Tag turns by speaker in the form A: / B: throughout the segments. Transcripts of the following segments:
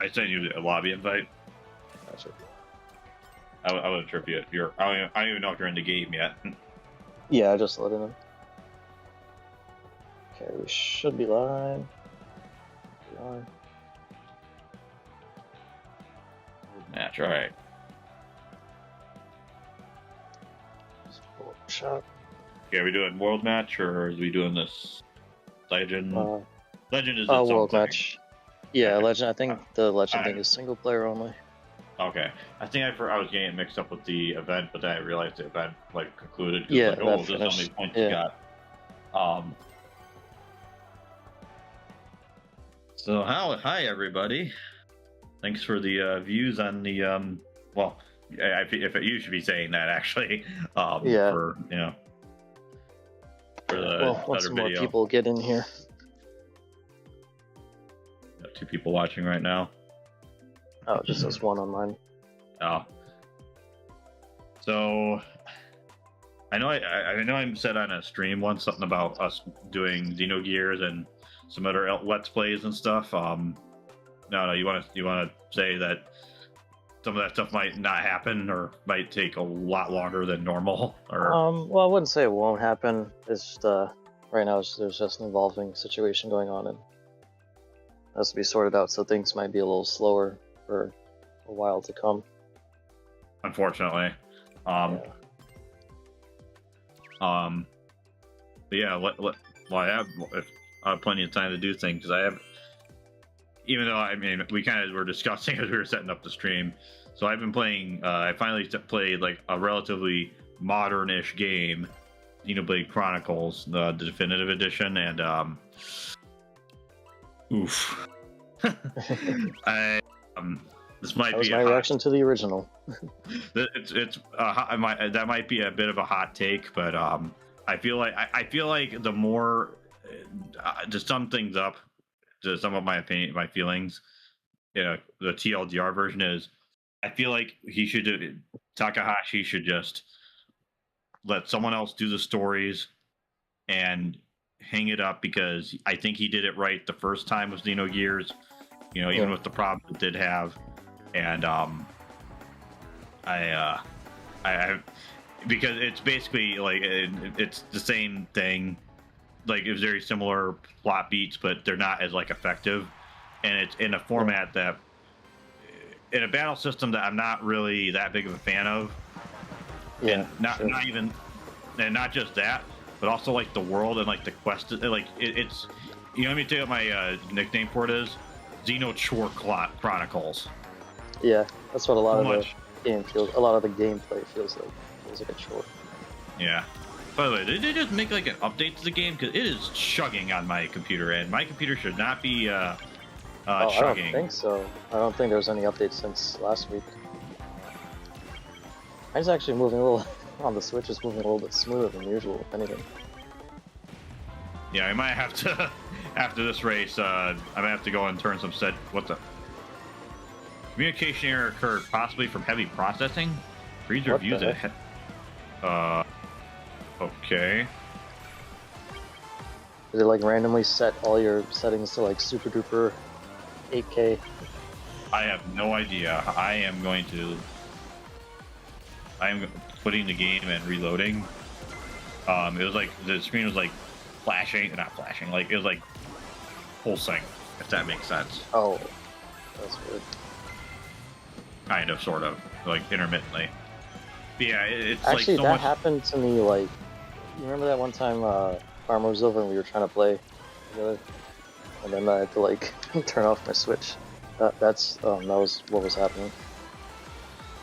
A: I sent you a lobby invite.
B: Gotcha.
A: I would trip you if you're. I don't even know if you're in the game yet.
B: Yeah, I just let it in. Okay, we should be live.
A: That's right.
B: Just pull up the shot.
A: Okay, are we doing world match or are we doing this legend? Legend is its own
B: world
A: thing.
B: match. Yeah,
A: Okay.
B: legend. I think the legend thing is single player only.
A: Okay, I think I was getting it mixed up with the event, but then I realized the event like concluded.
B: Yeah,
A: like,
B: that
A: this is how many
B: finished.
A: points
B: Yeah.
A: you got. So hi everybody. Thanks for the views on the well, you should be saying that actually.
B: Yeah.
A: For for the
B: well, once
A: other
B: some more
A: video.
B: people get in here.
A: Got 2 people watching right now.
B: Oh, just this one on mine.
A: Oh. So I know I said on a stream once something about us doing Xenogears and some other Let's Plays and stuff. No, you want to say that some of that stuff might not happen or might take a lot longer than normal, or
B: Well, I wouldn't say it won't happen. It's just right now there's just an evolving situation going on and it has to be sorted out, so things might be a little slower for a while to come.
A: unfortunately. But yeah, I have plenty of time to do things because I have. Even though we kind of were discussing as we were setting up the stream, so I've been playing. I finally played like a relatively modern-ish game, Xenoblade Chronicles, the definitive edition, and oof. This might
B: that was
A: be
B: my reaction to the original.
A: That might be a bit of a hot take, but I feel like the more to sum things up, to some of my feelings, the TLDR version is, I feel like Takahashi should just let someone else do the stories and hang it up, because I think he did it right the first time with Xenogears, even with the problems it did have. And I because it's basically like it's the same thing, like it was very similar plot beats, but they're not as like effective, and it's in a format that in a battle system that I'm not really that big of a fan of. And not even, and not just that, but also like the world and like the quest, like it's let me tell you what my nickname for it is: Xeno Chore Chronicles.
B: Yeah, that's what a lot of the game feels. A lot of the gameplay feels like. Feels like a chore.
A: Yeah. By the way, did they just make like an update to the game? Because it is chugging on my computer, and my computer should not be chugging.
B: I don't think so. I don't think there was any updates since last week. Mine's actually moving a little on the Switch. Is moving a little bit smoother than usual, if anything.
A: Yeah, I might have to after this race. I might have to go and turn some What the? Communication error occurred, possibly from heavy processing. Read reviews ahead. Okay.
B: Did it like randomly set all your settings to like super duper 8K?
A: I have no idea. I am putting the game and reloading. It was like the screen was like not flashing, like it was like pulsing, if that makes sense.
B: Oh, that's weird.
A: Kind of, sort of, like intermittently. But yeah, it's
B: actually
A: like
B: that happened to me. Like, you remember that one time Farmer was over and we were trying to play together, and then I had to like turn off my Switch. That was what was happening.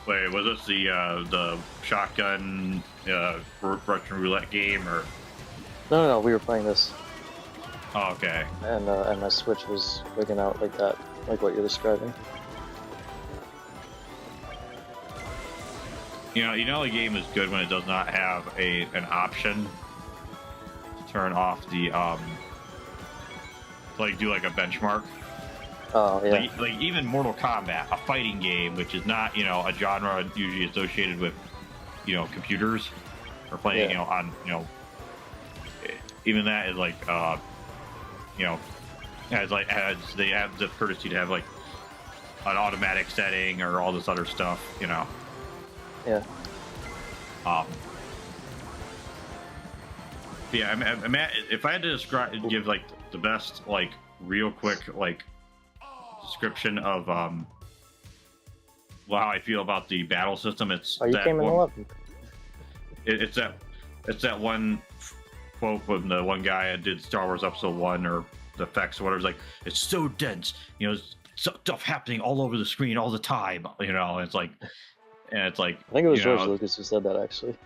A: Wait, was this the shotgun Russian roulette game, or?
B: No, we were playing this.
A: Oh, okay.
B: And my Switch was wigging out like that, like what you're describing.
A: You know the game is good when it does not have an option to turn off the to like do like a benchmark.
B: Oh yeah.
A: Like even Mortal Kombat, a fighting game, which is not a genre usually associated with computers or playing on even that is like has they have the courtesy to have like an automatic setting or all this other stuff, you know.
B: Yeah.
A: Um, yeah, I mean, if I had to describe, give like the best, like real quick, like description of well, how I feel about the battle system, it's
B: Oh, you
A: that
B: came in
A: one,
B: 11th.
A: it's that one quote from the one guy that did Star Wars Episode 1 or the effects or whatever. It's like, it's so dense, you know, stuff happening all over the screen all the time, you know. And it's like,
B: I think it was George Lucas who said that, actually.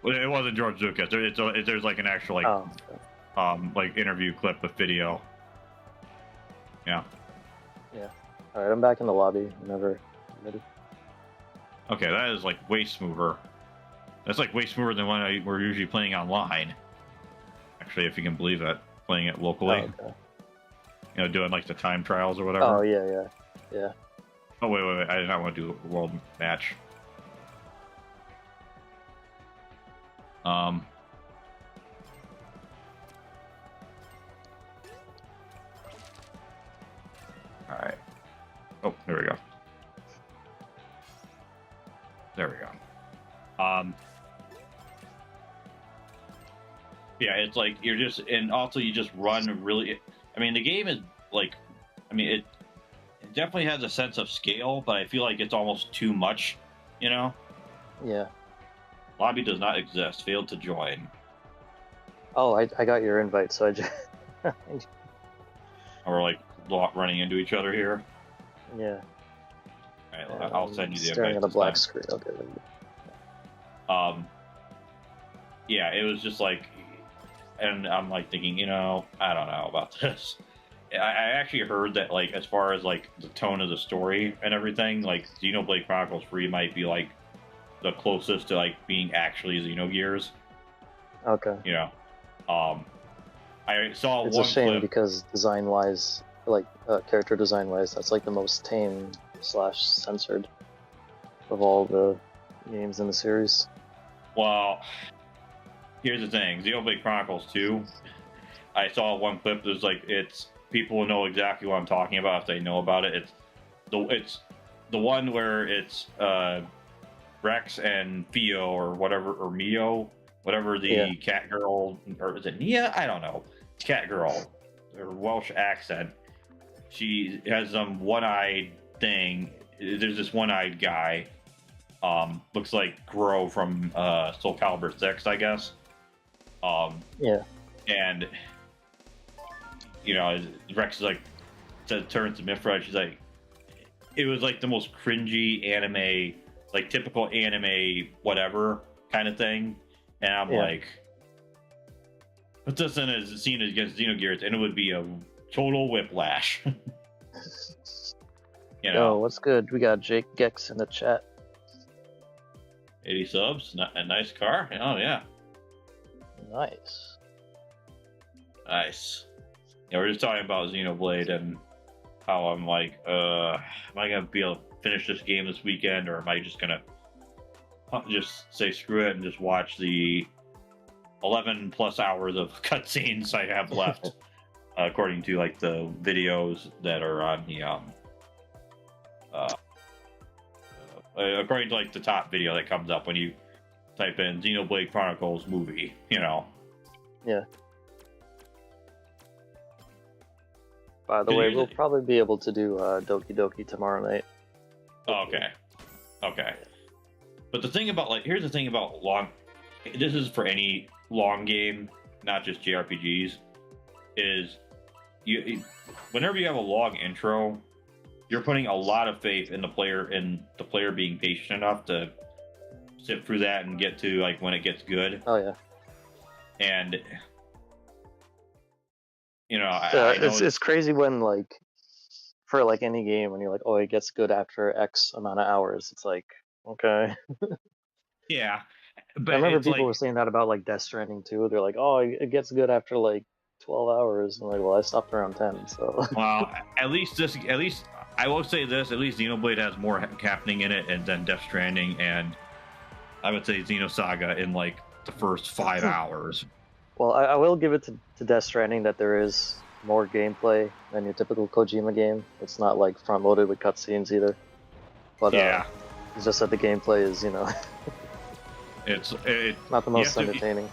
A: Well, it wasn't George Lucas. There's like an actual like like interview clip with video. Yeah.
B: Yeah. All right, I'm back in the lobby whenever I'm ready.
A: Okay, that is like way smoother. That's like way smoother than when we're usually playing online. Actually, if you can believe it, playing it locally.
B: Oh, okay.
A: You know, doing like the time trials or whatever.
B: Oh yeah.
A: Oh wait! I did not want to do a world match. All right. Oh, there we go. There we go. Yeah, it's like you're just, and also you just run really. I mean, the game is like, I mean, it definitely has a sense of scale, but I feel like it's almost too much, you know?
B: Yeah.
A: Lobby does not exist. Failed to join.
B: Oh, I got your invite, so I just.
A: We're like running into each other here.
B: Yeah.
A: All right, I'll send you the invite.
B: Staring at a black screen. Okay.
A: Yeah, it was just like, and I'm like thinking, you know, I don't know about this. I actually heard that, like, as far as like the tone of the story and everything, like Xenoblade Chronicles 3 might be like the closest to like being actually Xenogears.
B: Okay.
A: You know, I saw
B: it's
A: one
B: a shame
A: clip
B: because design-wise, like character design-wise, that's like the most tame / censored of all the games in the series.
A: Well, here's the thing: Xenoblade Chronicles 2. I saw one clip. There's like, it's people will know exactly what I'm talking about if they know about it. It's the one where it's Rex and Theo or whatever, or Mio, whatever the cat girl, or is it Nia? I don't know. Cat girl, her Welsh accent. She has some one-eyed thing. There's this one-eyed guy. Looks like Gro from Soul Calibur 6, I guess.
B: Yeah.
A: And you know, Rex is like, turns to Mifra. She's like, it was like the most cringy anime, like typical anime, whatever kind of thing. And I'm like, put this in as a scene against Xenogears, and it would be a total whiplash. You know,
B: Oh, what's good? We got Jake Gex in the chat.
A: 80 subs, a nice car. Oh yeah,
B: Nice.
A: nice. Yeah, we're just talking about Xenoblade and how I'm like, am I gonna be able to finish this game this weekend, or am I just gonna just say screw it and just watch the 11 plus hours of cutscenes I have left, according to like the videos that are on the according to like the top video that comes up when you type in Xenoblade Chronicles movie, you know.
B: Yeah. By the way, we'll probably be able to do Doki Doki tomorrow night.
A: Oh, okay. But the thing about, like, here's the thing about this is for any long game, not just JRPGs, is whenever you have a long intro, you're putting a lot of faith in the player being patient enough to sit through that and get to like when it gets good.
B: Oh yeah.
A: And you know,
B: it's crazy when, like, for like any game, when you're like, oh, it gets good after X amount of hours. It's like, okay.
A: Yeah, but
B: I remember people were saying that about like Death Stranding too. They're like, oh, it gets good after like 12 hours. I'm like, well, I stopped around 10, so.
A: Well, at least I will say this: at least Xenoblade has more happening in it than Death Stranding, and I would say Xenosaga in like the first 5 hours.
B: Well, I will give it to Death Stranding that there is more gameplay than your typical Kojima game. It's not like front loaded with cutscenes either. But
A: Yeah,
B: it's just that the gameplay is,
A: it
B: not the
A: you
B: most
A: have to
B: entertaining.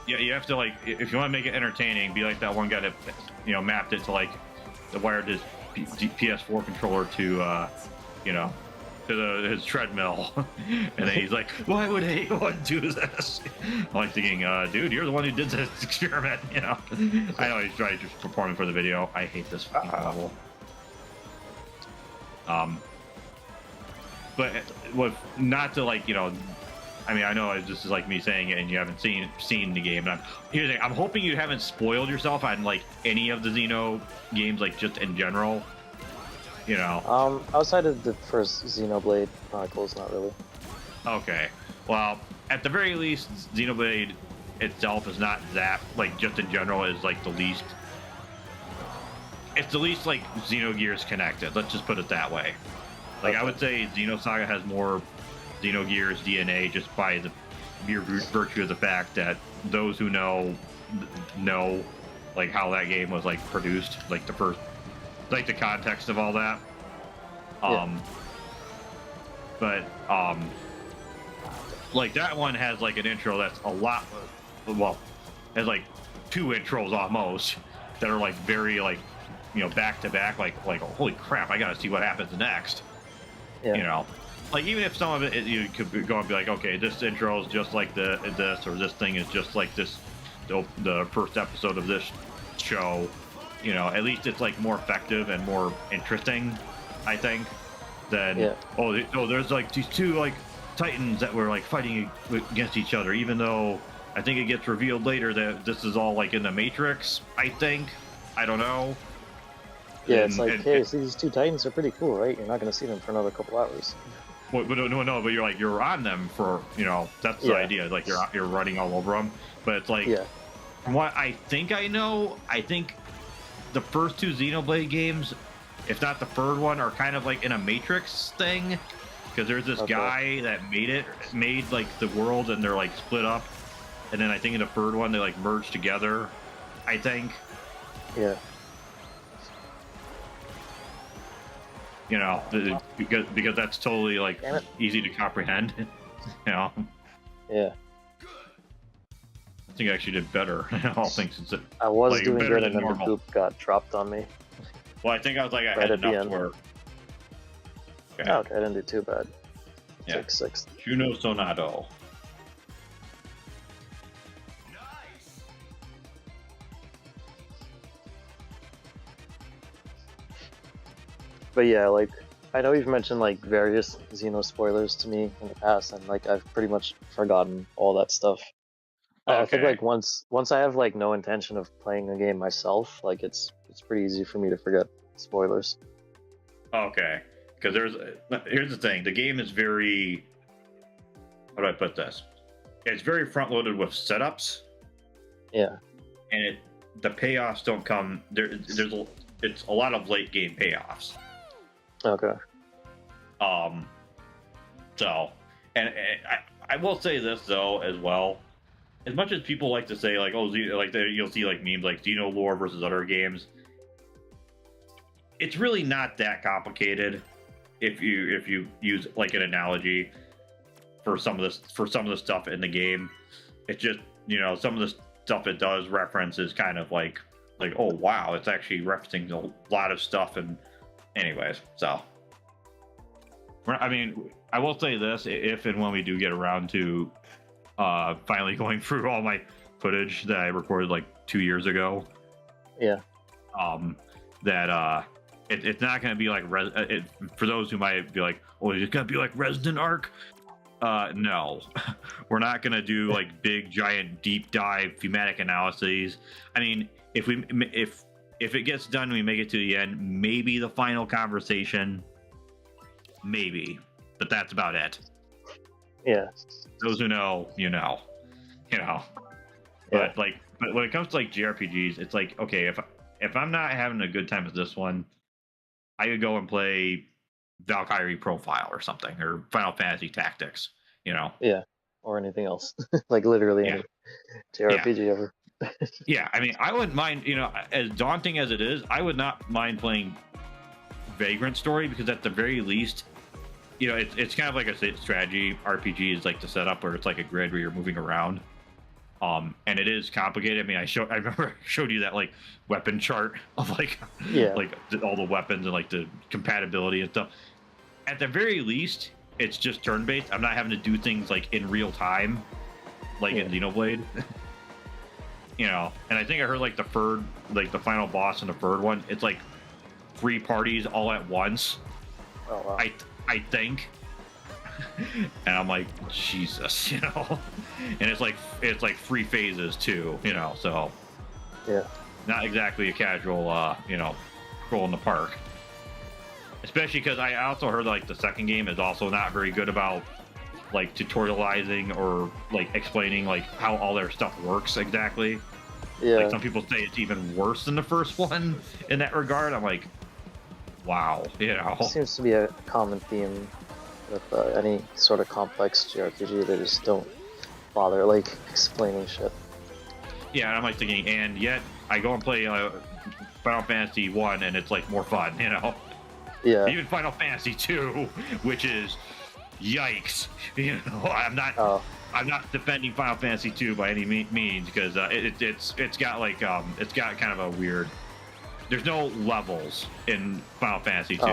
A: yeah, you have to like if you want to make it entertaining, be like that one guy that mapped it to like the wired his PS4 controller to you know to his treadmill, and then he's like, "Why would anyone do this?" I'm like thinking, "Dude, you're the one who did this experiment." I know he's trying just performing for the video. I hate this fucking level. But with not to like I mean, I know it's just like me saying it, and you haven't seen the game. And here's the thing, I'm hoping you haven't spoiled yourself on like any of the Xeno games, like just in general.
B: Outside of the first Xenoblade Chronicles, not really.
A: Okay. Well, at the very least, Xenoblade itself is not that like just in general is like the least. It's the least like Xenogears connected. Let's just put it that way. Like I would say, Xenosaga has more Xenogears DNA just by the mere virtue of the fact that those who know like how that game was like produced, like the first, like the context of all that. But like that one has like an intro that's a lot, well, has like two intros almost that are like very like back to back, like holy crap, I gotta see what happens next.
B: Yeah.
A: Like even if some of it you could go and be like, okay, this intro is just like this, or this thing is just like this, the first episode of this show. At least it's like more effective and more interesting, I think, than there's like these two like titans that were like fighting against each other, even though I think it gets revealed later that this is all like in the Matrix. I think, I don't know.
B: Yeah, it's like, hey, see, these two titans are pretty cool, right? You're not going to see them for another couple hours.
A: But no, but you're on them for that's the idea. Like you're running all over them. But it's like, from what I think I know, I think the first two Xenoblade games, if not the third one, are kind of like in a Matrix thing, because there's this guy that made like the world, and they're like split up, and then I think in the third one they like merge together, I think.
B: Yeah.
A: Because that's totally like easy to comprehend. Yeah. I think I actually did better. All things considered.
B: I was doing good, and then the poop got dropped on me.
A: Well, I think I was like, I had enough to where.
B: Okay. I didn't do too bad.
A: Yeah.
B: Like 6th.
A: Juno Sonado.
B: But yeah, like, I know you've mentioned like various Xeno spoilers to me in the past, and like I've pretty much forgotten all that stuff.
A: Okay.
B: I think like once I have like no intention of playing a game myself, like it's pretty easy for me to forget spoilers.
A: Okay, because here's the thing: the game is very, how do I put this? It's very front loaded with setups.
B: Yeah.
A: And the payoffs don't come there. It's a lot of late game payoffs.
B: Okay.
A: So, and I will say this though as well. As much as people like to say like, oh, you'll see like memes like Xeno lore versus other games, it's really not that complicated if you use like an analogy for some of the stuff in the game. It's just some of the stuff it does reference is kind of like oh wow, it's actually referencing a lot of stuff. And anyways, so I mean, I will say this: if and when we do get around to finally going through all my footage that I recorded like 2 years ago, that it's not going to be like for those who might be like, oh, it's going to be like Resident Arc. No, we're not going to do like big, giant, deep dive thematic analyses. I mean, if it gets done and we make it to the end, maybe the final conversation, maybe, but that's about it.
B: Yeah.
A: Those who know, But but when it comes to like JRPGs, it's like, okay, if I'm not having a good time with this one, I could go and play Valkyrie Profile or something, or Final Fantasy Tactics.
B: Yeah. Or anything else, like literally any JRPG ever.
A: Yeah, I mean, I wouldn't mind, as daunting as it is, I would not mind playing Vagrant Story because at the very least, it's kind of like a strategy RPG is like the setup where it's like a grid where you're moving around. And it is complicated. I mean, I remember I showed you that like weapon chart of like
B: Yeah,
A: like all the weapons and like the compatibility and stuff. At the very least, it's just turn-based. I'm not having to do things like in real time, like in Xenoblade. And I think I heard like the final boss in the third one, it's like 3 parties all at once.
B: oh wow.
A: I think. And I'm like, Jesus, and it's like 3 phases too, so
B: Yeah,
A: not exactly a casual stroll in the park. Especially because I also heard like the second game is also not very good about like tutorializing or like explaining like how all their stuff works exactly.
B: yeah.
A: Like some people say it's even worse than the first one in that regard. I'm like, wow,
B: Seems to be a common theme with any sort of complex JRPG. They just don't bother like explaining shit.
A: Yeah, and I'm like thinking, and yet I go and play Final Fantasy 1 and it's like more fun,
B: Yeah.
A: Even Final Fantasy 2, which is yikes.
B: Oh.
A: I'm not defending Final Fantasy 2 by any means because it's got like it's got kind of a weird. There's no levels in Final Fantasy 2,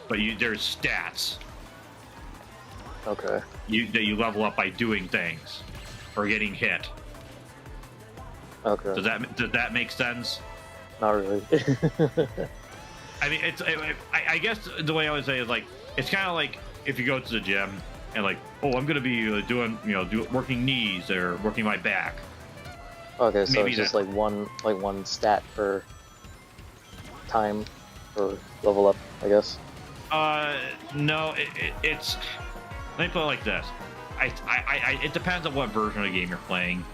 A: but there's stats.
B: Okay.
A: That you level up by doing things or getting hit.
B: Okay.
A: Does that make sense?
B: Not really.
A: I mean, I guess the way I would say is like it's kind of like if you go to the gym and like, oh, I'm gonna be doing working knees or working my back.
B: Okay, so
A: Maybe
B: it's just like one stat per time for level up, I guess.
A: No, it's. Let me put it like this. It depends on what version of the game you're playing,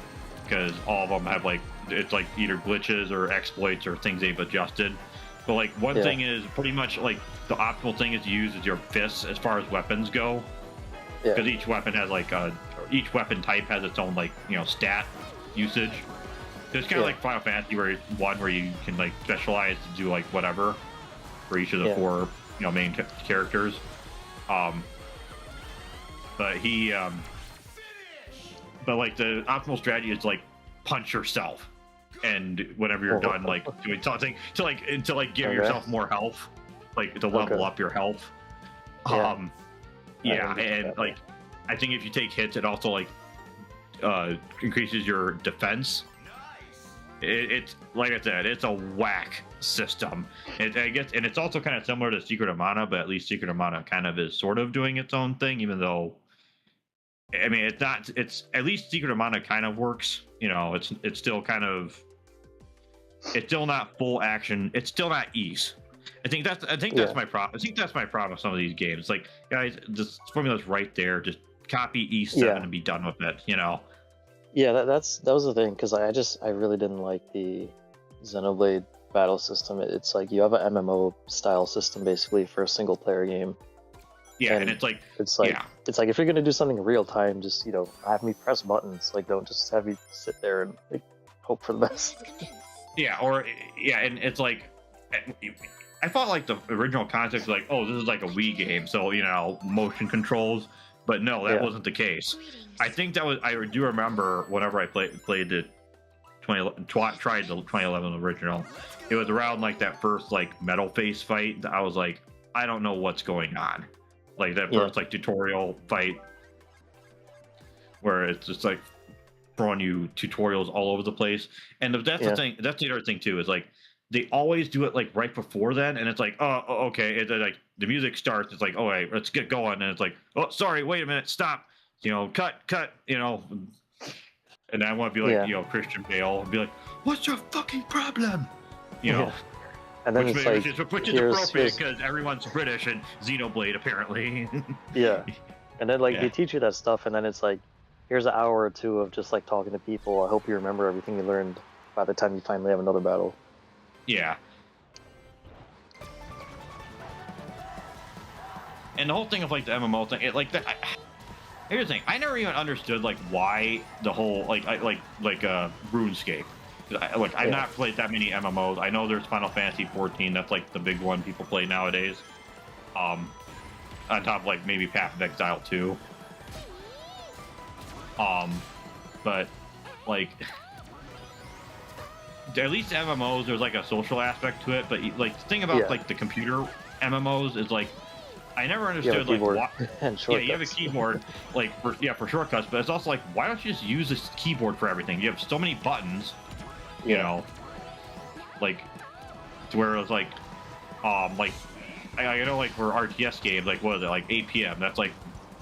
A: because all of them have like it's like either glitches or exploits or things they've adjusted. But like one thing is pretty much like the optimal thing is to use is your fists as far as weapons go, because each weapon has like each weapon type has its own like stat usage. So it's kind of like Final Fantasy where you can like specialize to do like whatever for each of the 4 main characters. But like the optimal strategy is like punch yourself, and whenever you're done like doing something to give yourself more health, like to level up your health. And like I think if you take hits, it also like increases your defense. It's like I said, it's a whack system. I guess, and it's also kind of similar to Secret of Mana, but at least Secret of Mana kind of is sort of doing its own thing, even though. I mean, it's not. It's at least Secret of Mana kind of works. It's still kind of. It's still not full action. It's still not ease. I think that's my problem. I think that's my problem with some of these games. Like, guys, this formula's right there. Just copy E7 and be done with it.
B: Yeah, that was the thing, because I really didn't like the Xenoblade battle system. It's like you have an MMO style system basically for a single player game.
A: Yeah, and it's like
B: if you're gonna do something in real time, just have me press buttons. Like, don't just have me sit there and like hope for the best.
A: And it's like I thought like the original concept was like, oh, this is like a Wii game, so motion controls. But no, that wasn't the case. I think that was. I do remember whenever I played the 2011 original. It was around like that first like metal face fight. I was like, I don't know what's going on. Like that first like tutorial fight, where it's just like throwing you tutorials all over the place. And that's the thing. That's the other thing too. Is like they always do it like right before then, and it's like, oh, okay. It's like the music starts. It's like, all right, let's get going. And it's like, oh, sorry, wait a minute, stop. Cut. And I want to be like, Christian Bale, and be like, what's your fucking problem?
B: And then
A: which is appropriate because everyone's British and Xenoblade apparently.
B: And then like they teach you that stuff, and then it's like, here's an hour or 2 of just like talking to people. I hope you remember everything you learned by the time you finally have another battle.
A: Yeah. And the whole thing of like the MMO thing, here's the thing. I never even understood like why the whole RuneScape. I've not played that many MMOs. I know there's Final Fantasy 14. That's like the big one people play nowadays. On top of like maybe Path of Exile 2. But like at least MMOs, there's like a social aspect to it. But like the thing about like the computer MMOs is like I never understood like why. Yeah, you have a keyboard for shortcuts, but it's also like why don't you just use this keyboard for everything? You have so many buttons, you know, like to where it's like I know like for RTS games, like what is it, like APM? That's like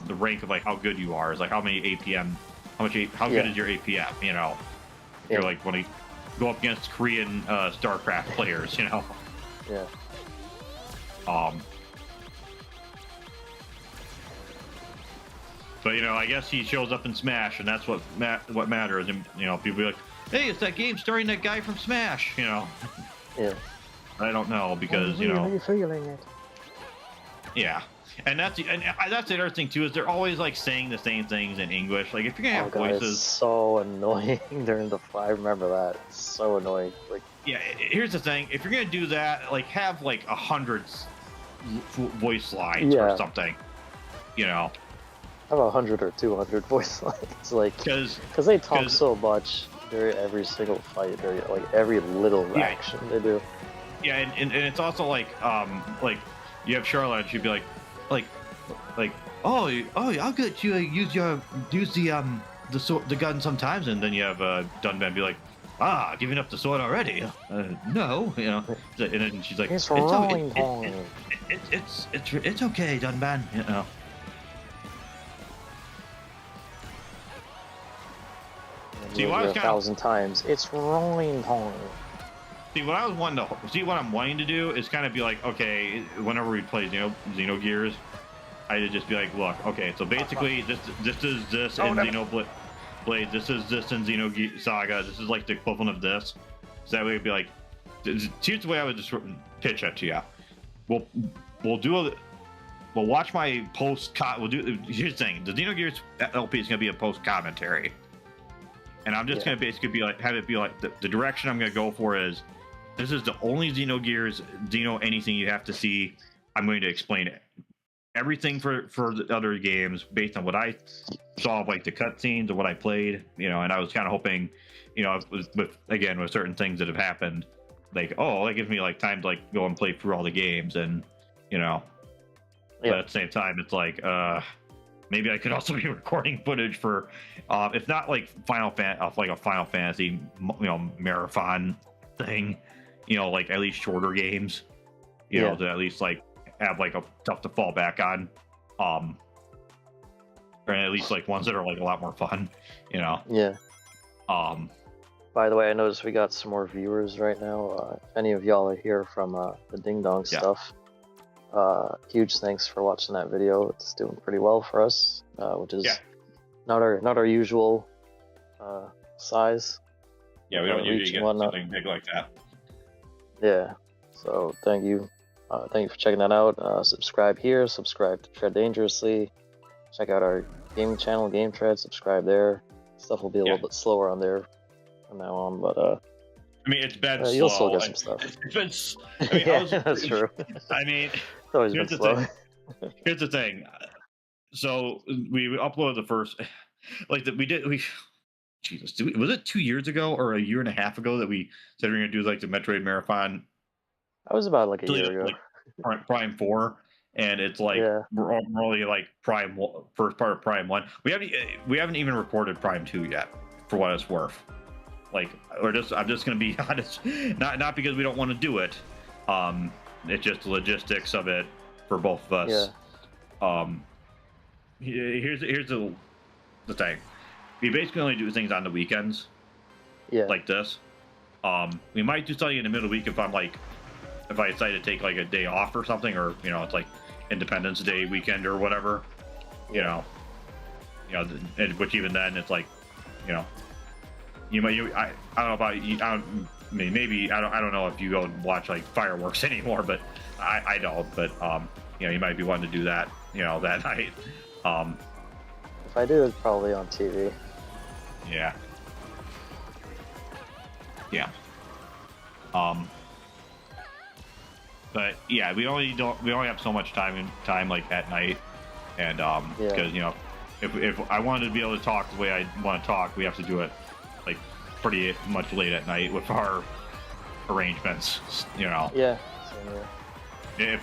A: the rank of like how good you are. Is like how many APM, how good is your APM? You know, you're like when you go up against Korean StarCraft players, you know.
B: Yeah.
A: But you know, I guess he shows up in Smash, and that's what matters. And you know, people be like, "Hey, it's that game starring that guy from Smash," you know.
B: Yeah.
A: I don't know because you know.
C: Feeling it.
A: Yeah, and that's the other thing too is they're always like saying the same things in English. Like if you're gonna have voices,
B: it's so annoying during the 5. Remember that? It's so annoying. Like,
A: yeah, here's the thing: if you're gonna do that, like have like 100 voice lines or something, you know.
B: Have 100 or 200 voice lines, like because they talk so much during every single fight, during like every little action they do.
A: Yeah, and it's also like you have Charlotte, and she'd be like, oh, I'll get you use the gun sometimes, and then you have Dunban be like, giving up the sword already? No, you know, and then she's like, it's okay, it's okay, Dunban, you know.
B: See, what I was 1,000 times. It's rolling home.
A: See, what I'm wanting to do is kind of be like, okay, whenever we play Xenogears, I'd just be like, look, okay, so basically this is this in Xenoblade, this is this in Xenogears Saga, this is like the equivalent of this. So that way it'd be like, here's the way I would just pitch it to you. We'll watch my post. Here's the thing: the Xenogears LP is gonna be a post commentary. And I'm just gonna basically be like, have it be like the direction I'm gonna go for is, this is the only Xenogears, anything you have to see. I'm going to explain it, everything for the other games based on what I saw, like the cutscenes and what I played, you know. And I was kind of hoping, you know, with certain things that have happened, like that gives me like time to like go and play through all the games, and you know, but at the same time, it's like maybe I could also be recording footage for, if not like like a Final Fantasy, you know, marathon thing, you know, like at least shorter games, you know, to at least like have like a stuff to fall back on, or at least like ones that are like a lot more fun, you know.
B: Yeah. By the way, I noticed we got some more viewers right now. If any of y'all are here from the Ding Dong stuff, huge thanks for watching that video. It's doing pretty well for us, which is not our usual size.
A: Yeah, we don't usually get something big like that.
B: Yeah, so thank you for checking that out. Subscribe here, subscribe to Tread Dangerously, check out our gaming channel, Game Tread, subscribe there. Stuff will be a little bit slower on there from now on, but
A: I mean, it's been slow.
B: You'll still get some stuff.
A: It's been. I mean,
B: that's true.
A: I mean,
B: it's always been slow.
A: Here's the thing. So we uploaded the first, Jesus, was it 2 years ago or a year and a half ago that we said we were gonna do like the Metroid Marathon?
B: That was about like a year ago.
A: Like Prime 4, and it's like we're only like first part of Prime 1. We haven't even recorded Prime 2 yet, for what it's worth. Like, I'm just gonna be honest, not because we don't want to do it. It's just the logistics of it for both of us. Here's the thing. We basically only do things on the weekends. Like this. We might do something in the middle of the week if I decide to take like a day off or something, or you know, it's like Independence Day weekend or whatever. You know, which even then it's like, you know, I don't know about you. Maybe I don't know if you go and watch like fireworks anymore, but I don't. But you know, you might be wanting to do that, you know, that night.
B: If I do, it's probably on TV.
A: Yeah. Yeah. But yeah, we only have so much time like at night, and because you know, if I wanted to be able to talk the way I want to talk, we have to do it like pretty much late at night with our arrangements, you know.
B: Yeah, same here.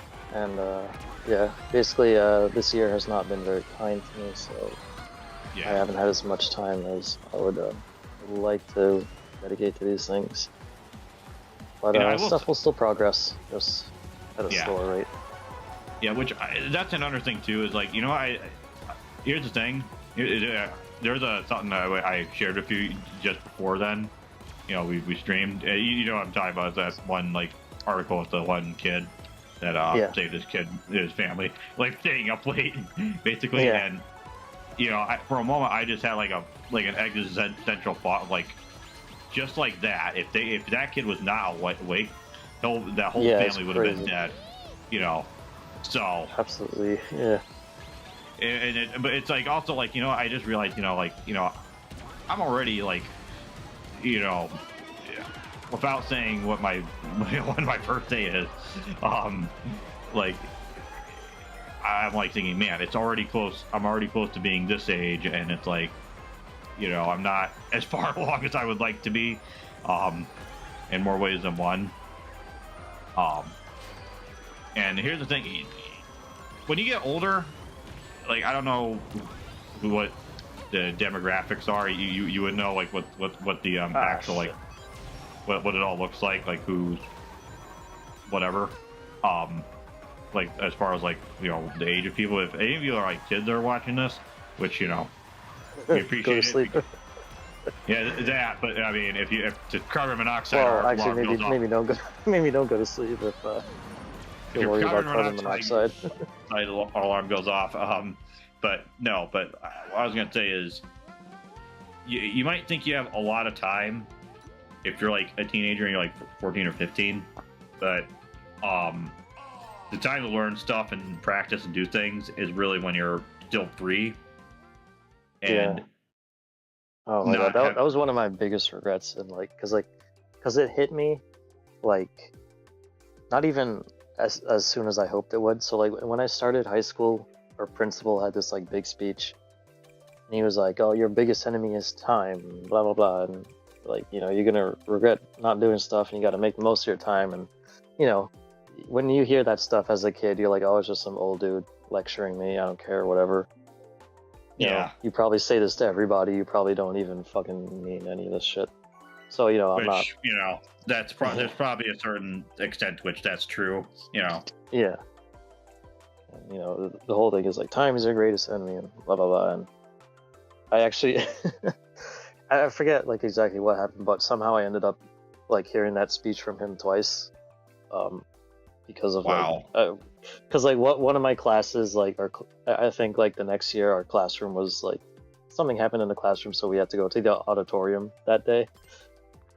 B: Yeah, basically this year has not been very kind to me, so I haven't had as much time as I would like to dedicate to these things. But stuff will still progress, just at a slower rate.
A: Yeah, that's another thing too, is like, you know, here's the thing. There's something that I shared with you just before then. You know, we streamed. You know what I'm talking about? That one like article with the one kid that saved his family, like staying up late, basically.
B: Yeah.
A: And you know, for a moment, I just had like an existential thought, like just like that. If that kid was not awake, that whole family would have been dead. You know, so
B: absolutely, yeah.
A: But it's like also like, you know, I just realized, you know, like, you know, I'm already like, you know, without saying what when my birthday is, like I'm like thinking, man, it's already close. I'm already close to being this age, and it's like, you know, I'm not as far along as I would like to be, in more ways than one. And here's the thing: when you get older, like I don't know what the demographics are. You would know like what the actual like what it all looks like who's whatever. Like as far as like, you know, the age of people. If any of you are like kids that are watching this, which, you know, we appreciate
B: go to sleep.
A: it. Yeah, that. But I mean, if the carbon monoxide.
B: Well, actually, maybe don't go to sleep if you're worried about carbon monoxide.
A: Alarm goes off. But no. But what I was gonna say is, you might think you have a lot of time if you're like a teenager and you're like 14 or 15, but the time to learn stuff and practice and do things is really when you're still free. And
B: oh my god, that was one of my biggest regrets, and like, cause it hit me, like, not even as soon as I hoped it would. So like when I started high school, our principal had this like big speech, and he was like, "Oh, your biggest enemy is time," blah blah blah, and like, you know, you're gonna regret not doing stuff, and you got to make the most of your time. And you know, when you hear that stuff as a kid, you're like, "Oh, it's just some old dude lecturing me. I don't care, whatever." You know, you probably say this to everybody. You probably don't even fucking mean any of this shit. So, you know, I'm not.
A: You know, there's probably a certain extent to which that's true. You know.
B: Yeah. And, you know, the whole thing is like, time is your greatest enemy, and blah blah blah. And I actually, I forget like exactly what happened, but somehow I ended up like hearing that speech from him twice, because of because like one of my classes, like I think like the next year our classroom was like, something happened in the classroom, so we had to go to the auditorium that day,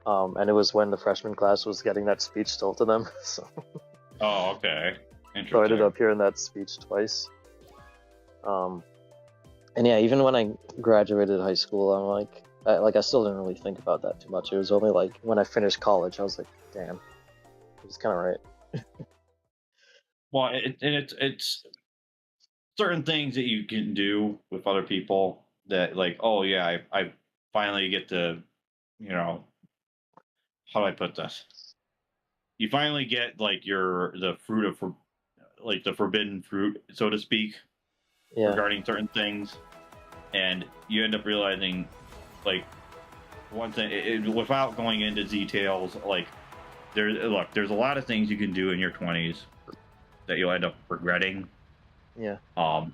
B: and it was when the freshman class was getting that speech told to them. So
A: oh, okay, interesting.
B: So I ended up hearing that speech twice. And yeah, even when I graduated high school, I'm like, I still didn't really think about that too much. It was only like when I finished college, I was like, damn, it was kind of right.
A: Well, it's certain things that you can do with other people that like, oh yeah, I finally get to, you know, how do I put this? You finally get like the fruit of like the forbidden fruit, so to speak, regarding certain things, and you end up realizing like one thing without going into details. Like there's a lot of things you can do in your 20s that you'll end up regretting.
B: Yeah.
A: I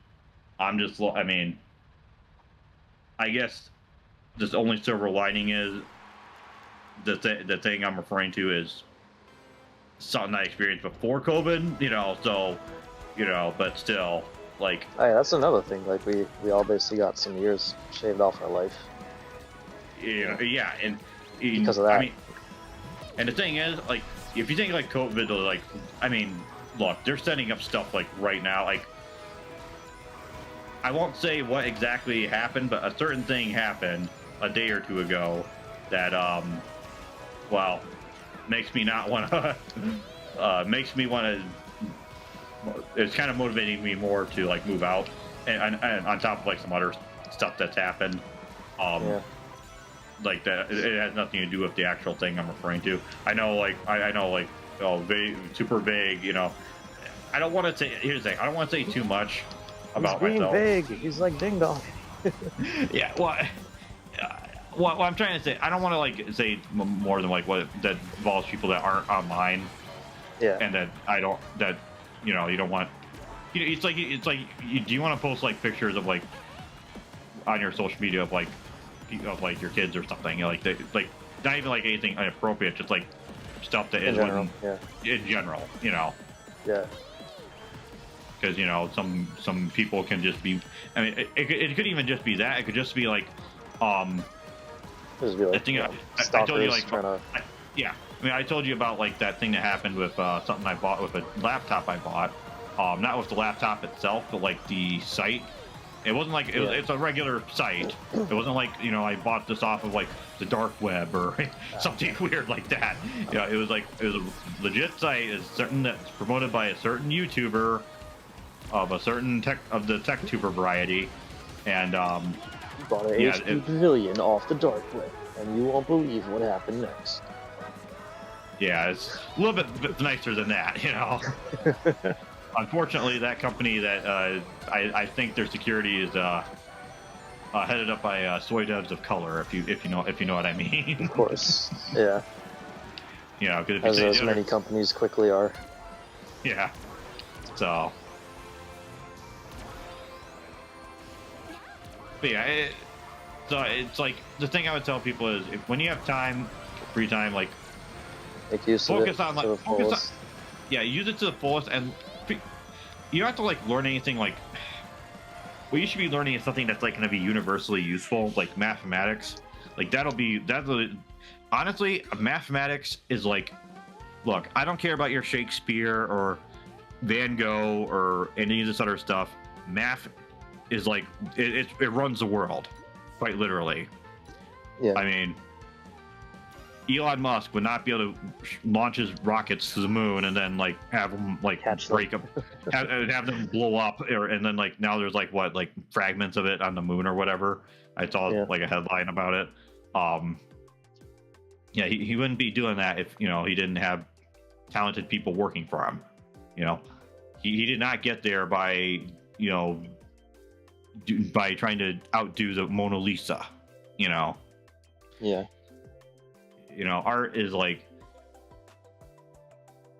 A: mean, I guess the only silver lining is the thing I'm referring to is something I experienced before COVID, you know, so, you know, but still, like...
B: Oh, yeah, that's another thing, like, we all basically got some years shaved off our life.
A: Yeah, and...
B: Because of that.
A: I mean, and the thing is, like, if you think, like, COVID, like, I mean, look, they're setting up stuff, like, right now, like, I won't say what exactly happened, but a certain thing happened a day or two ago that well, makes me not want to makes me want to. It's kind of motivating me more to like move out, and on top of like some other stuff that's happened. Yeah. Like that, it has nothing to do with the actual thing I'm referring to. I know, like I know, like vague, super vague. You know, I don't want to say. Here's the thing: I don't want to say too much about myself.
B: He's being vague. He's like ding dong.
A: Yeah. What I'm trying to say, I don't want to like say more than like what that involves people that aren't online.
B: Yeah.
A: And that I don't. That you know, you don't want. You know, it's like do you want to post like pictures of like on your social media of like your kids or something, you know, like not even like anything inappropriate, just like stuff that is in general, you know.
B: Yeah.
A: Because you know some people can just be. I mean, it could even just be that. It could just be like,
B: just be like,
A: I think I told you like, yeah. I mean, I told you about like that thing that happened with something I bought with a laptop I bought. Not with the laptop itself, but like the site. It wasn't like it's a regular site. It wasn't like, you know, I bought this off of like the dark web or something weird like that. You know, it was a legit site. It's certain that's promoted by a certain YouTuber of a certain the tech tuber variety, and
B: bought an HP Pavilion off the dark web, and you won't believe what happened next.
A: Yeah, it's a little bit nicer than that, you know. Unfortunately, that company that I think their security is headed up by soy devs of color, if you know what I mean.
B: Of course, yeah.
A: You know,
B: because as many companies quickly are.
A: Yeah. So. But yeah, so it's like the thing I would tell people is when you have time, free time, like
B: make use of it to the fullest.
A: Yeah, use it to the fullest, and you don't have to like learn anything like. What you should be learning is something that's like going to be universally useful, like mathematics. Like that's honestly, mathematics is like, look, I don't care about your Shakespeare or Van Gogh or any of this other stuff. Math is like it runs the world, quite literally.
B: Yeah.
A: I mean, Elon Musk would not be able to launch his rockets to the moon and then like have them like break up, have them blow up, and then like now there's like what, like fragments of it on the moon or whatever. I saw like a headline about it. Yeah, he wouldn't be doing that if, you know, he didn't have talented people working for him. You know, he did not get there by, you know, by trying to outdo the Mona Lisa. You know.
B: Yeah.
A: You know, art is like,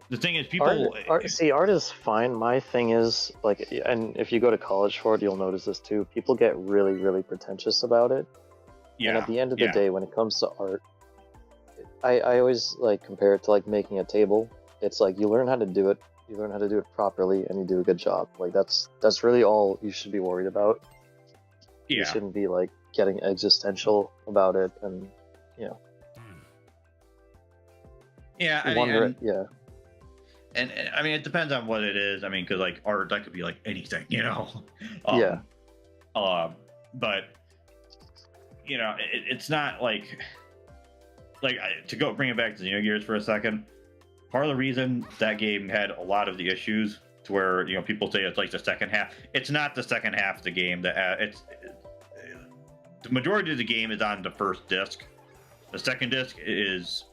A: the thing is people
B: art is fine. My thing is like, and if you go to college for it, you'll notice this too, people get really, really pretentious about it. Yeah. And at the end of the day, when it comes to art, I always like compare it to like making a table. It's like you learn how to do it, properly, and you do a good job. Like that's really all you should be worried about. Yeah. You shouldn't be like getting existential about it, and you know.
A: Yeah, I mean, and I mean, it depends on what it is. I mean, because like art, that could be like anything, you know. But you know, it's not like to go bring it back to Xenogears for a second. Part of the reason that game had a lot of the issues to where, you know, people say it's like the second half. It's not the second half of the game. The majority of the game is on the first disc. The second disc is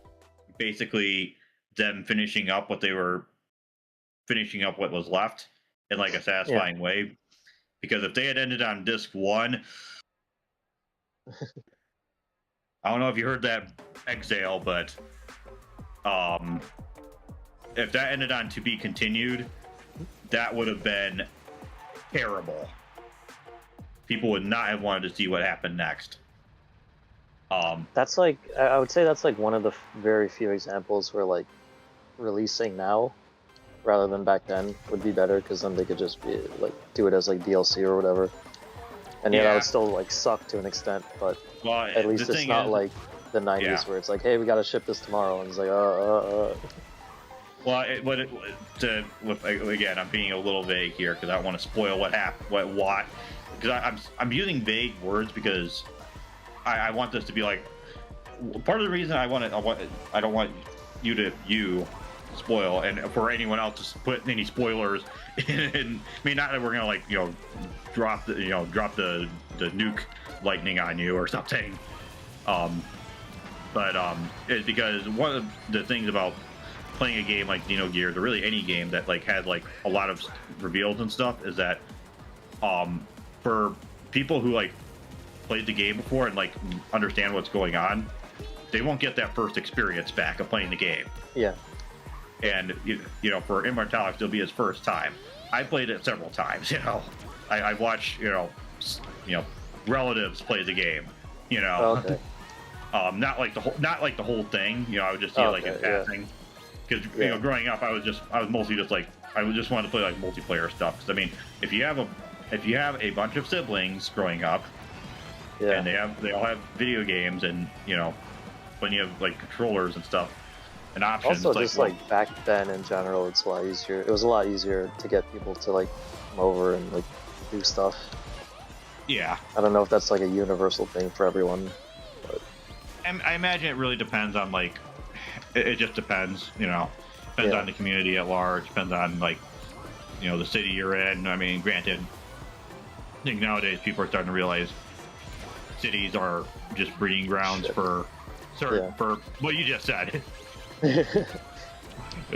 A: basically them finishing up what was left in like a satisfying way. Because if they had ended on disc 1, I don't know if you heard that exhale, but if that ended on to be continued, that would have been terrible. People would not have wanted to see what happened next.
B: That's like, I would say that's like one of the very few examples where like releasing now rather than back then would be better, because then they could just be like do it as like DLC or whatever, and that would still like suck to an extent, but at least it's not like the 90s where it's like, hey, we gotta ship this tomorrow, and it's like
A: Well, again, I'm being a little vague here because I don't want to spoil what happened, what, because I'm using vague words because I want this to be like part of the reason I don't want you spoil, and for anyone else to put any spoilers in. I mean, not that we're gonna like drop the nuke lightning on you or something, but it's because one of the things about playing a game like Xenogears, or really any game that like had like a lot of reveals and stuff, is that for people who like played the game before and like understand what's going on, they won't get that first experience back of playing the game.
B: Yeah.
A: And for Immortalix, it'll be his first time. I played it several times. I watched relatives play the game.
B: Okay.
A: Not like the whole thing. I would just see it like in passing. Because growing up, I was mostly just like I just wanted to play like multiplayer stuff. Because I mean, if you have a bunch of siblings growing up, and they all have video games, and when you have like controllers and stuff and options.
B: Also, just like back then in general, it's a lot easier. It was a lot easier to get people to like come over and like do stuff.
A: Yeah.
B: I don't know if that's like a universal thing for everyone, but
A: I imagine it really depends on like. It just depends, Depends on the community at large. Depends on like, the city you're in. I mean, granted, I think nowadays people are starting to realize cities are just breeding grounds for what you just said.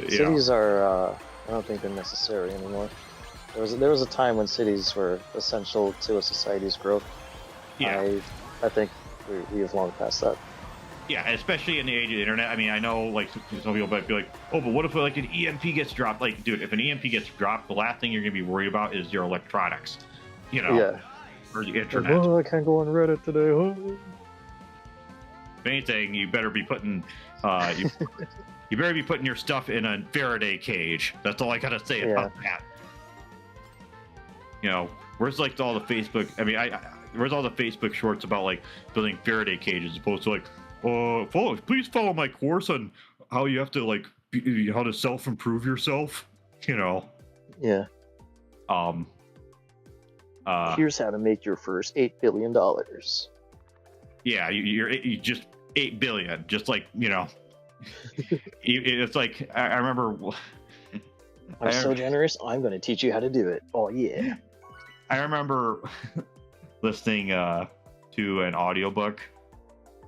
B: Cities are, I don't think they're necessary anymore. There was a time when cities were essential to a society's growth.
A: Yeah.
B: I think we have long passed that.
A: Yeah, especially in the age of the internet. I mean, I know like some people might be like, oh, but what if like an EMP gets dropped? Like, dude, if an EMP gets dropped, the last thing you're gonna be worried about is your electronics,
B: Yeah.
A: Or the internet.
B: Oh, I can't go on Reddit today. Oh.
A: If anything, you better be putting, you better be putting your stuff in a Faraday cage. That's all I gotta say about that. Where's like all the Facebook? I mean, where's all the Facebook shorts about like building Faraday cages, as opposed to like. Please follow my course on how you have to like how to self-improve yourself.
B: Yeah. Here's how to make your first $8 billion.
A: Yeah, you just 8 billion, just like it's like I remember.
B: I'm so generous. I'm going to teach you how to do it. Oh yeah.
A: I remember listening to an audiobook.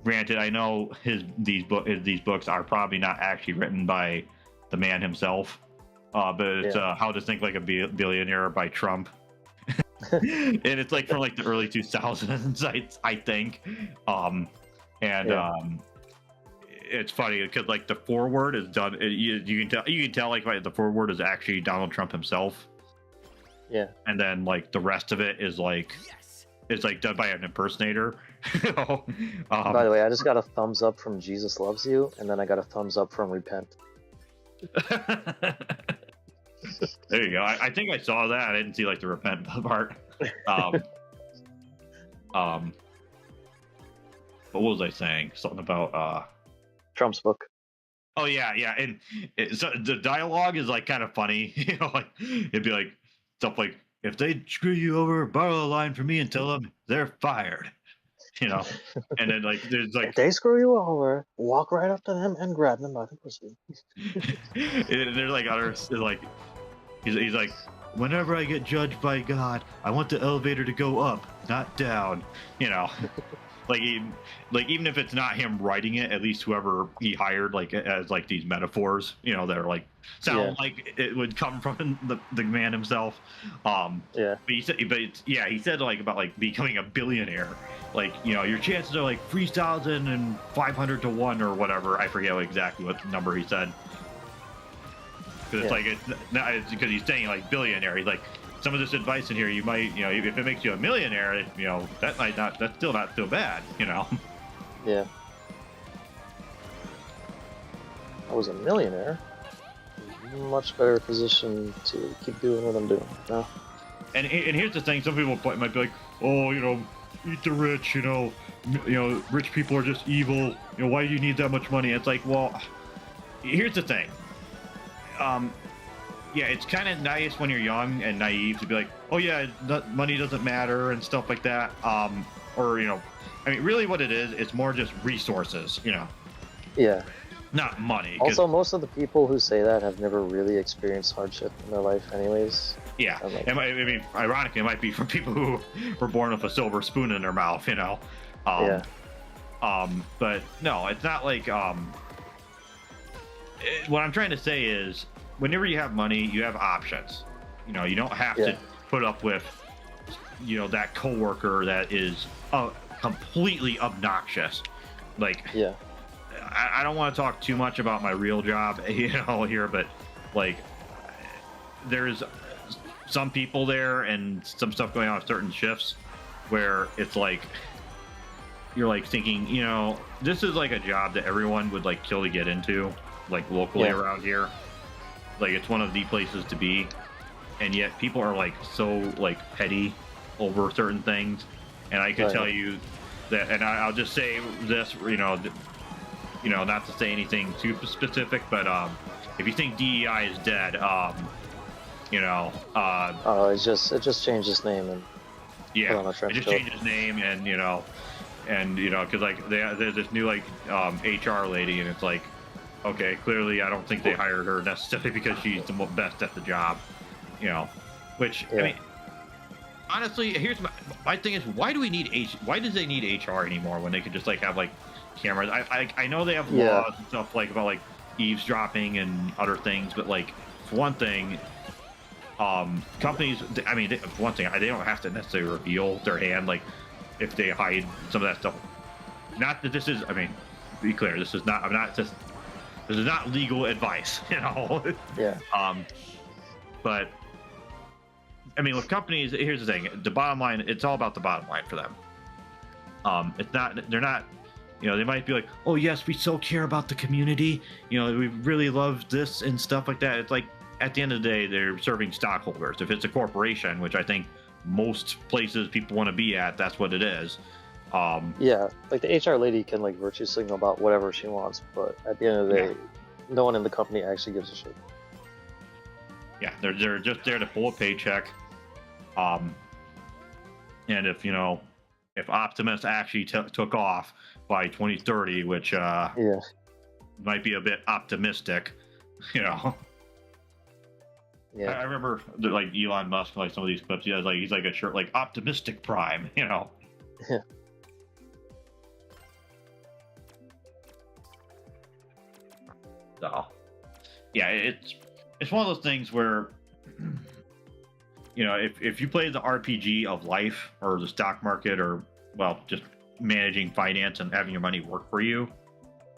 A: Granted, I know these books are probably not actually written by the man himself, but it's How to Think Like a Billionaire by Trump. And it's like from like the early 2000s, I think. It's funny because like the foreword is done. You can tell like the foreword is actually Donald Trump himself.
B: Yeah.
A: And then like the rest of it is like it's like done by an impersonator.
B: By the way, I just got a thumbs up from Jesus Loves You, and then I got a thumbs up from Repent.
A: There you go. I think I saw that. I didn't see like the Repent part. What was I saying? Something about
B: Trump's book.
A: Oh yeah, and so the dialogue is like kind of funny. Like it'd be like stuff like, if they screw you over, borrow a line from me and tell them they're fired. And then like there's like,
B: if they screw you over, walk right up to them and grab them by the pussy.
A: And there's like others like he's like, whenever I get judged by God, I want the elevator to go up, not down. Like even if it's not him writing it, at least whoever he hired like as like these metaphors, that are like sound like it would come from the man himself. But he said like about like becoming a billionaire, like your chances are like 3,500 to 1 or whatever. I forget exactly what number he said. Because it's like it's because he's saying like billionaire. He's like, some of this advice in here, you might, if it makes you a millionaire, that's still not so bad,
B: Yeah. I was a millionaire. Much better position to keep doing what I'm doing now.
A: And here's the thing: some people might be like, oh, eat the rich, rich people are just evil. Why do you need that much money? It's like, well, here's the thing: yeah, it's kind of nice when you're young and naive to be like, oh yeah, money doesn't matter and stuff like that. Or I mean, really, what it is, it's more just resources.
B: Yeah.
A: Not money.
B: Also, most of the people who say that have never really experienced hardship in their life, anyways.
A: Yeah, I mean, ironically, it might be from people who were born with a silver spoon in their mouth.
B: Yeah.
A: But no, it's not like what I'm trying to say is, whenever you have money, you have options. You don't have to put up with, that coworker that is completely obnoxious. Like,
B: yeah.
A: I don't want to talk too much about my real job, here, but like, there's some people there and some stuff going on with certain shifts where it's like, you're like thinking, this is like a job that everyone would like kill to get into, like locally around here. Like, it's one of the places to be, and yet people are like so like petty over certain things. And I could tell you that, and I'll just say this, not to say anything too specific, but if you think DEI is dead,
B: it just changed its name and
A: it just changed its name, and because like there's this new like HR lady, and it's like, okay, clearly I don't think they hired her necessarily because she's the best at the job, which I mean, honestly, here's my thing is, why does they need HR anymore when they could just like have like cameras? I know they have laws and stuff like about like eavesdropping and other things, but like, for one thing, companies, I mean, for one thing, they don't have to necessarily reveal their hand, like if they hide some of that stuff. Not that this is, I mean, be clear, this is not legal advice,
B: Yeah.
A: But I mean, with companies, here's the thing: the bottom line, it's all about the bottom line for them. It's not, they're not, they might be like, oh yes, we so care about the community, we really love this and stuff like that. It's like, at the end of the day, they're serving stockholders. If it's a corporation, which I think most places people want to be at, that's what it is.
B: Yeah, like the HR lady can like virtue signal about whatever she wants, but at the end of the day, no one in the company actually gives a shit.
A: Yeah, they're just there to pull a paycheck. And if Optimus actually took off by 2030, which might be a bit optimistic, Yeah, I remember like Elon Musk, like some of these clips, he's like a shirt like Optimistic Prime,
B: Yeah.
A: So, yeah, it's one of those things where, if you play the RPG of life or the stock market, or just managing finance and having your money work for you,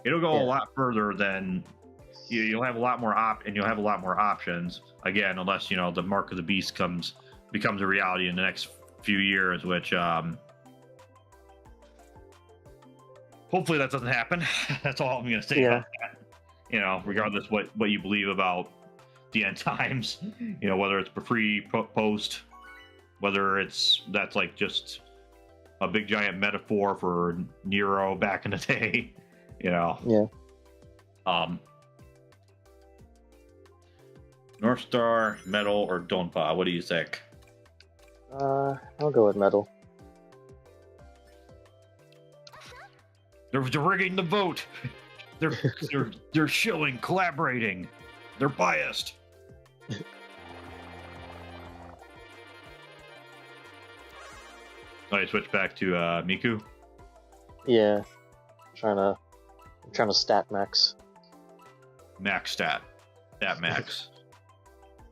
A: it'll go a lot further than you'll have a lot more options, again, unless the mark of the beast becomes a reality in the next few years, which hopefully that doesn't happen. That's all I'm gonna say about that. Regardless what you believe about the end times, whether it's post, whether that's like just a big giant metaphor for Nero back in the day, North Star, Metal, or Donpa? What do you think?
B: I'll go with Metal.
A: They're rigging the vote. They're shilling, collaborating. They're biased. I switch back to Miku.
B: Yeah, I'm trying to stat max.
A: Max stat max.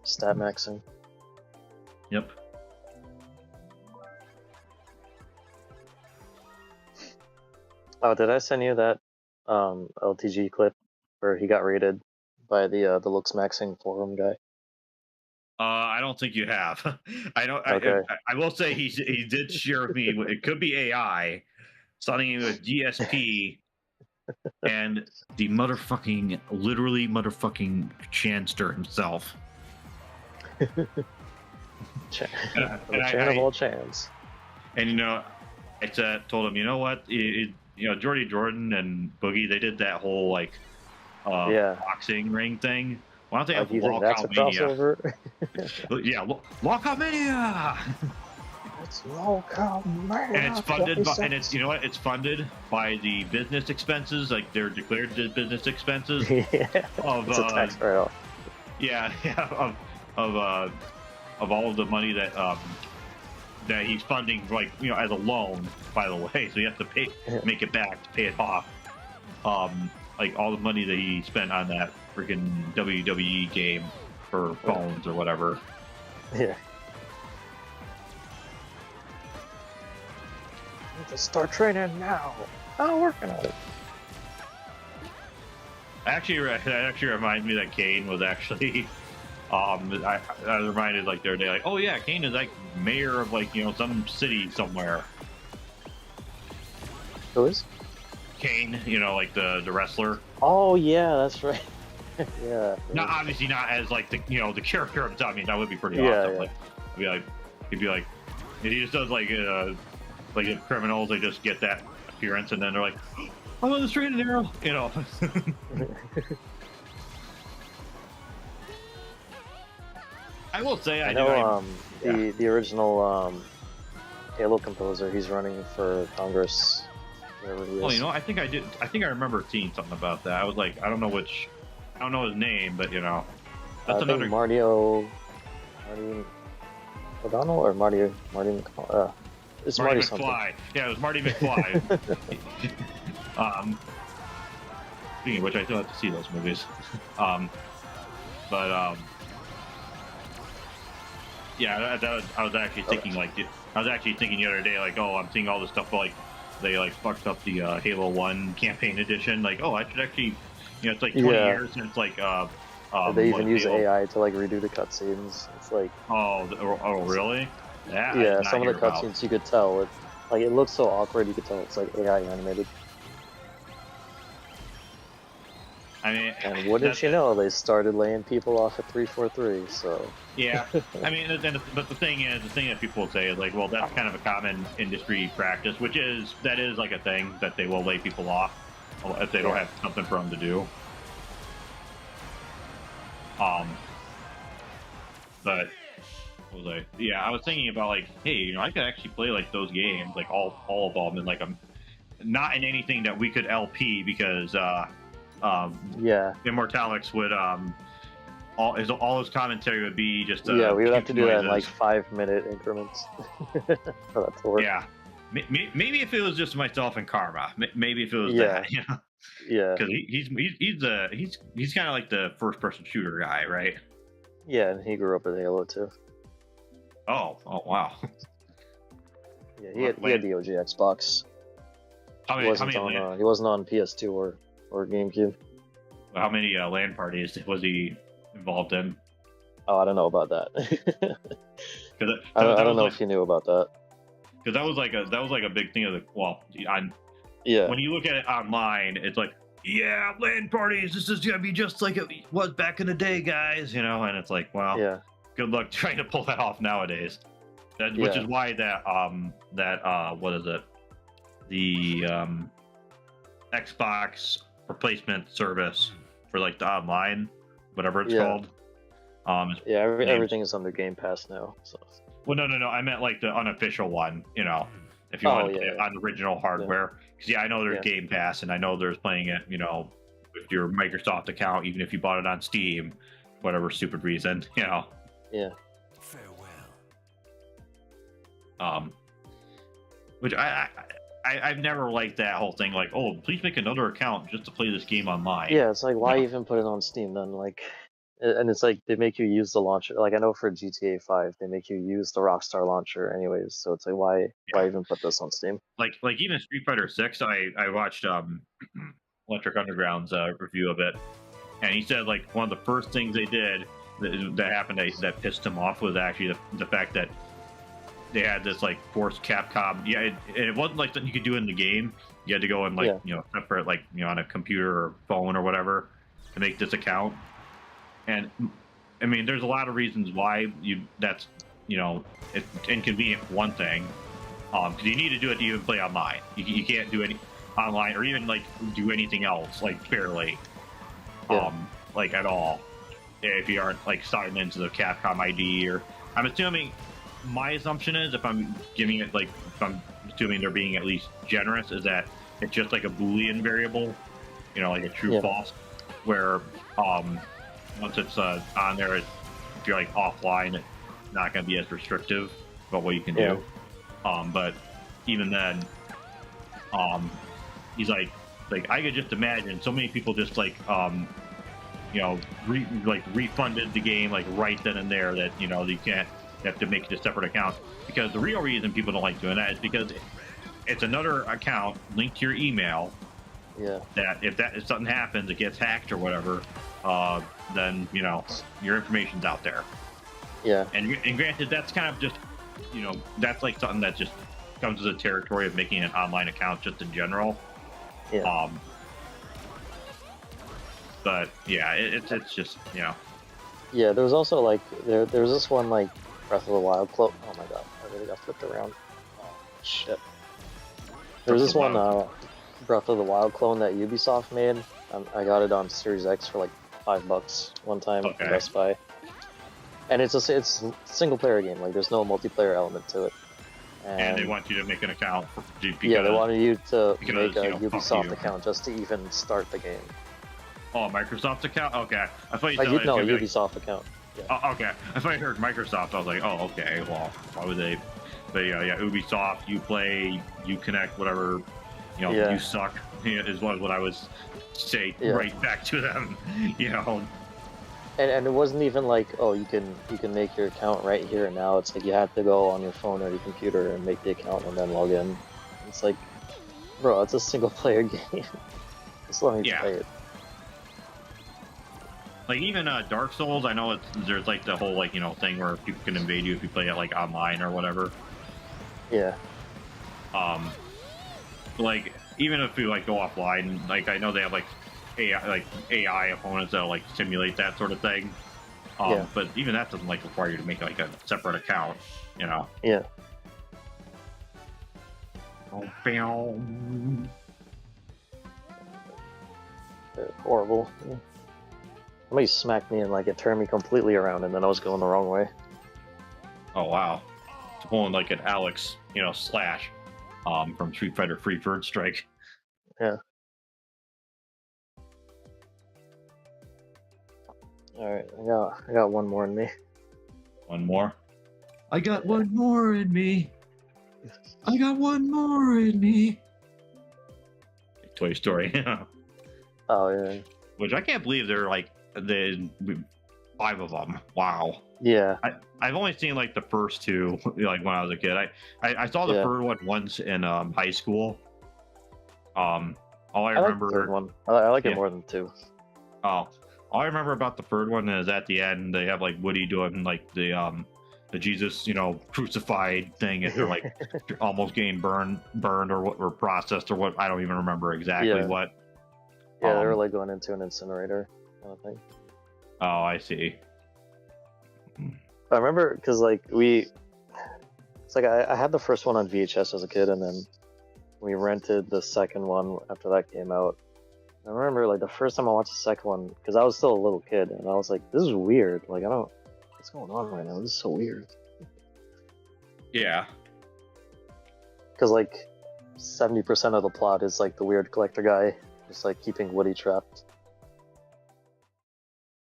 B: Stat maxing.
A: Yep.
B: Oh, did I send you that LTG clip where he got raided by the looks maxing forum guy?
A: I don't think you have. I don't.
B: Okay.
A: I will say he did share with me. It could be AI, something with GSP, and the literally motherfucking Chanster himself.
B: Chan of all chans.
A: And I told him, you know what? Jordy Jordan and Boogie, they did that whole like boxing ring thing. Why don't they have
B: Do you think that's a crossover?
A: Yeah, Lockout Mania.
B: It's Lockout Mania.
A: And it's funded by, and it's, you know what? It's funded by the business expenses, like they're declared business expenses of
B: it's a tax write-off.
A: Yeah, of all of the money that that he's funding, like, you know, as a loan, by the way. So you have to make it back to pay it off. Like all the money that he spent on that freaking WWE game for phones or whatever.
B: Yeah. Just start training now. Oh, working on it.
A: Actually, that actually reminds me that Kane was actually. I was reminded like the other day, like, oh yeah, Kane is like mayor of like, you know, some city somewhere.
B: Who is?
A: Kane, you know, like the wrestler.
B: Oh yeah, that's right. Yeah.
A: Not obviously not as like the, you know, the character of I mean, that would be pretty awesome.
B: Yeah.
A: Like, he'd be like, and he just does like the criminals. They just get that appearance, and then they're like, I'm on the straight and narrow, you know. I will say I
B: know the original Halo composer. He's running for Congress.
A: Well, you know, I think I remember seeing something about that. I was like, I don't know his name, but you know, that's another.
B: Marty O'Donnell or Marty. It's Marty
A: McFly.
B: Something.
A: Yeah, it was Marty McFly. Speaking of which, I still have to see those movies. Yeah, I was actually thinking the other day, like, oh, I'm seeing all this stuff, like they like fucked up the Halo 1 campaign edition. Like, oh, I should actually, you know, it's like 20 years since like
B: they even use AI to like redo the cutscenes. It's like,
A: oh, really?
B: Yeah, some of the cutscenes you could tell it looks so awkward. You could tell it's like AI animated.
A: I mean,
B: and wouldn't you know, they started laying people off at 343. So
A: yeah, I mean, but the thing that people will say is like, well, that's kind of a common industry practice, that is like a thing that they will lay people off if they don't have something for them to do. But what was I? Yeah, I was thinking about like, hey, you know, I could actually play like those games, like all of them, and like not in anything that we could LP because Immortalix would all his commentary would be just
B: we would have to do that in like 5-minute increments for that to work.
A: Yeah, maybe if it was just myself and Karma, maybe if it was that, you know.
B: Yeah,
A: because he's kind of like the first person shooter guy, right?
B: Yeah, and he grew up with Halo too.
A: Oh wow.
B: Yeah, he had the OG Xbox. He wasn't on PS2 or GameCube.
A: How many LAN parties was he involved in?
B: Oh, I don't know about that. I don't know if you knew about that.
A: Because that was like a big thing of the when you look at it online, it's like, yeah, LAN parties. This is gonna be just like it was back in the day, guys. You know, and it's like, well,
B: yeah.
A: Good luck trying to pull that off nowadays. Which is why what is it? The Xbox replacement service for like the online, whatever it's called.
B: Everything is under Game Pass now. So.
A: Well, no. I meant like the unofficial one. You know, if you want to play it on original hardware. Because I know there's Game Pass, and I know there's playing it. You know, with your Microsoft account, even if you bought it on Steam, whatever stupid reason. You know.
B: Yeah.
A: Farewell. Which I've never liked that whole thing. Like, oh, please make another account just to play this game online.
B: Yeah, it's like, why even put it on Steam then? Like, and it's like they make you use the launcher. Like, I know for GTA 5, they make you use the Rockstar launcher anyways. So it's like, why even put this on Steam?
A: Like even Street Fighter 6, I watched Electric Underground's review of it, and he said like one of the first things they did that happened that pissed him off was actually the fact that they had this like forced Capcom. Yeah, it wasn't like something you could do in the game. You had to go and like you know, separate, like, you know, on a computer or phone or whatever to make this account. And I mean, there's a lot of reasons why that's, you know, it's inconvenient for one thing, because you need to do it to even play online. You can't do any online or even like do anything else like fairly, like at all. if you aren't like signed into the Capcom ID, or I'm assuming. My assumption is, if I'm giving it like, if I'm assuming they're being at least generous, is that it's just like a Boolean variable, you know, like a true false, where once it's on there, if you're like offline, it's not going to be as restrictive about what you can do. But even then, he's like I could just imagine so many people just like you know, refunded the game like right then and there, that you know you can't. You have to make it a separate account, because the real reason people don't like doing that is because it's another account linked to your email.
B: Yeah.
A: That if something happens, it gets hacked or whatever, then you know your information's out there.
B: Yeah.
A: And granted, that's kind of just, you know, that's like something that just comes to the territory of making an online account just in general.
B: Yeah.
A: But yeah, it's just, you know.
B: Yeah, there was also like there was this one like Breath of the Wild clone. Oh my god, I really got flipped around. Oh shit. There was this one Breath of the Wild clone that Ubisoft made. I got it on Series X for like $5 one time at Best Buy. And it's a single player game. Like there's no multiplayer element to it.
A: And they want you to make an account. Because,
B: yeah, they wanted you to make a
A: Ubisoft
B: account just to even start the game.
A: Oh, Microsoft account? Okay. I thought you said
B: like, no, Ubisoft account.
A: Yeah. Oh, okay. I thought I heard Microsoft. I was like, oh, okay. Well, why would they? But yeah, Ubisoft. You play, you connect, whatever. You know, you suck. Is what I was say right back to them. You know.
B: And it wasn't even like, oh, you can make your account right here and now. It's like you have to go on your phone or your computer and make the account and then log in. It's like, bro, it's a single player game. Just let me play it.
A: Like even Dark Souls, I know there's like the whole like, you know, thing where people can invade you if you play it like online or whatever.
B: Yeah.
A: Like even if you like go offline, like I know they have like AI opponents that'll like simulate that sort of thing. But even that doesn't like require you to make like a separate account, you know.
B: Yeah. Horrible. Yeah. Somebody smacked me and like it turned me completely around, and then I was going the wrong way.
A: Oh wow! It's pulling like an Alex, you know, slash, from Street Fighter Free Third Strike.
B: Yeah. All right, I got one more in me.
A: One more. I got one more in me. I got one more in me. Toy Story.
B: Oh yeah.
A: Which I can't believe they're like. The 5 of them. Wow.
B: Yeah.
A: I've only seen like the first 2, like when I was a kid. I saw the third one once in high school. All I remember.
B: Like the third one. I like it more than 2.
A: Oh, all I remember about the third one is at the end they have like Woody doing like the Jesus, you know, crucified thing, and they're like almost getting burned or processed or what. I don't even remember exactly what.
B: Yeah, they were like going into an incinerator kind of thing.
A: Oh, I see.
B: I remember because like it's like I had the first one on VHS as a kid, and then we rented the second one after that came out. I remember like the first time I watched the second one, because I was still a little kid, and I was like, this is weird. Like what's going on right now? This is so weird.
A: Yeah.
B: Because like 70% of the plot is like the weird collector guy just like keeping Woody trapped.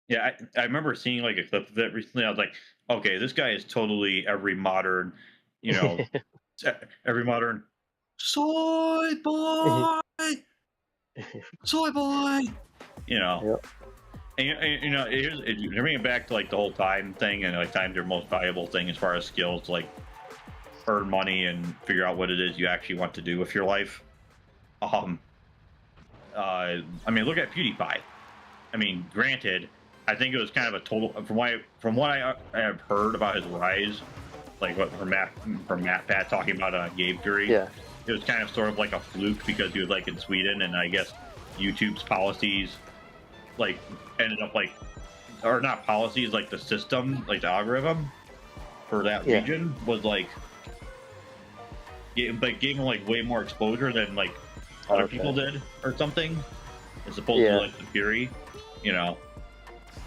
A: Yeah, I remember seeing like a clip of it recently. I was like, okay, this guy is totally every modern, you know, every modern soy boy, soy boy, you know. Yep. And you know, you're bringing it back to like the whole time thing, and like time's your most valuable thing as far as skills, to, like earn money and figure out what it is you actually want to do with your life. I mean, look at PewDiePie. I mean, granted, I think it was kind of a total from what I have heard about his rise, like what from Matt Pat talking about Gabe Fury.
B: Yeah.
A: It was kind of sort of like a fluke because he was like in Sweden, and I guess YouTube's policies like ended up like, or not policies, like the system, like the algorithm for that region was like gave him like way more exposure than like other people did or something, as opposed to like the Fury, you know.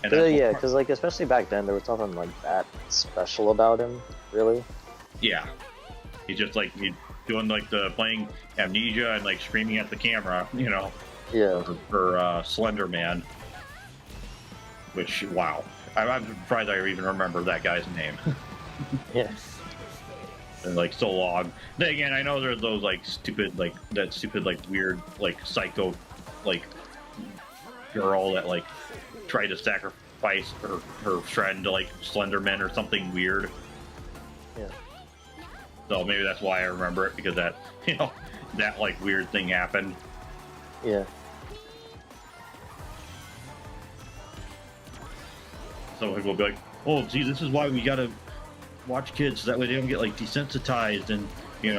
A: And that's
B: yeah, because like especially back then there was nothing like that special about him, really.
A: Yeah, he's just like he's doing like the playing Amnesia and like screaming at the camera, you know.
B: Yeah.
A: For Slender Man. Which wow, I'm surprised I even remember that guy's name.
B: Yeah.
A: And like so long. Then again, I know there's those like stupid like weird like psycho like girl that like tried to sacrifice her friend to like Slenderman or something weird.
B: Yeah.
A: So maybe that's why I remember it, because that that like weird thing happened.
B: Yeah.
A: So people will be like, "Oh, gee, this is why we gotta watch kids so that way they don't get like desensitized and and